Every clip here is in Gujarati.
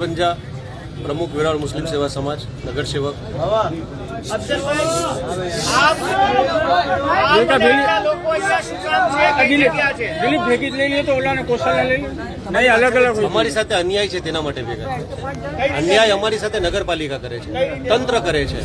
पंजा, प्रमुख वेरावल मुस्लिम सेवा समाज, नगर सेवक। અમારી સાથે અન્યાય છે તેના માટે ભેગા અન્યાય અમારી સાથે નગરપાલિકા કરે છે, તંત્ર કરે છે।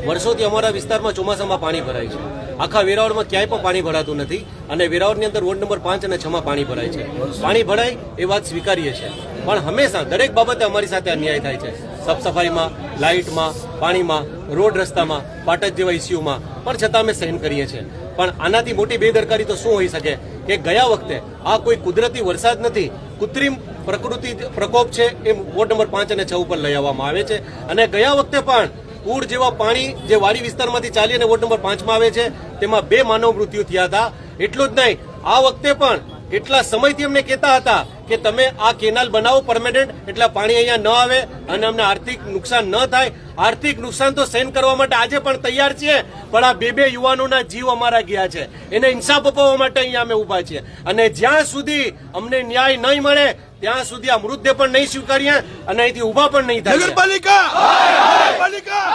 વર્ષોથી અમારા વિસ્તારમાં ચોમાસામાં પાણી ભરાય છે, આખા વેરાવળમાં ક્યાંય પણ પાણી ભરાતું નથી અને વેરાવળની અંદર વોર્ડ નંબર 5 અને 6 માં પાણી ભરાય છે। પાણી ભરાય એ વાત સ્વીકારીએ છીએ, પણ હંમેશા દરેક બાબતે અમારી સાથે અન્યાય થાય છે। સાફ સફાઈમાં, લાઇટમાં, પાણીમાં, રોડ રસ્તામાં, પાટક જેવા ઇસ્યુમાં પણ છતાં અમે સહન કરીએ છીએ। પણ આનાથી મોટી બેદરકારી તો શું હોઈ શકે કે ગયા વખતે આ કોઈ કુદરતી વરસાદ નથી, કૃત્રિમ પ્રકૃતિ પ્રકોપ છે એ વોર્ડ નંબર 5 અને 6 ઉપર લઈ આવવામાં આવે છે। અને ગયા વખતે પણ પૂર જેવા પાણી જે વાડી વિસ્તારમાંથી ચાલી અને વોર્ડ નંબર 5 માં આવે છે તેમાં 2 માનવ મૃત્યુ થયા હતા। એટલું જ નહીં, આ વખતે પણ કેટલા સમયથી અમને કહેતા હતા કે તમે આ કેનાલ બનાવો પરમેનન્ટ, એટલે પાણી અહીંયા ન આવે અને અમને આર્થિક નુકસાન ન થાય। આર્થિક નુકસાન તો સહન કરવા માટે આજે પણ તૈયાર છીએ, પણ આ 2 યુવાનોના જીવ અમારા ગયા છે, એને ઇન્સાફ અપાવવા માટે અહીંયા અમે ઉભા છીએ। અને જ્યાં સુધી અમને ન્યાય નહીં મળે ત્યાં સુધી આ મૃતદેહ પણ નહીં સ્વીકારીએ અને અહીંથી ઉભા પણ નહીં થાય। નગરપાલિકા નગરપાલિકા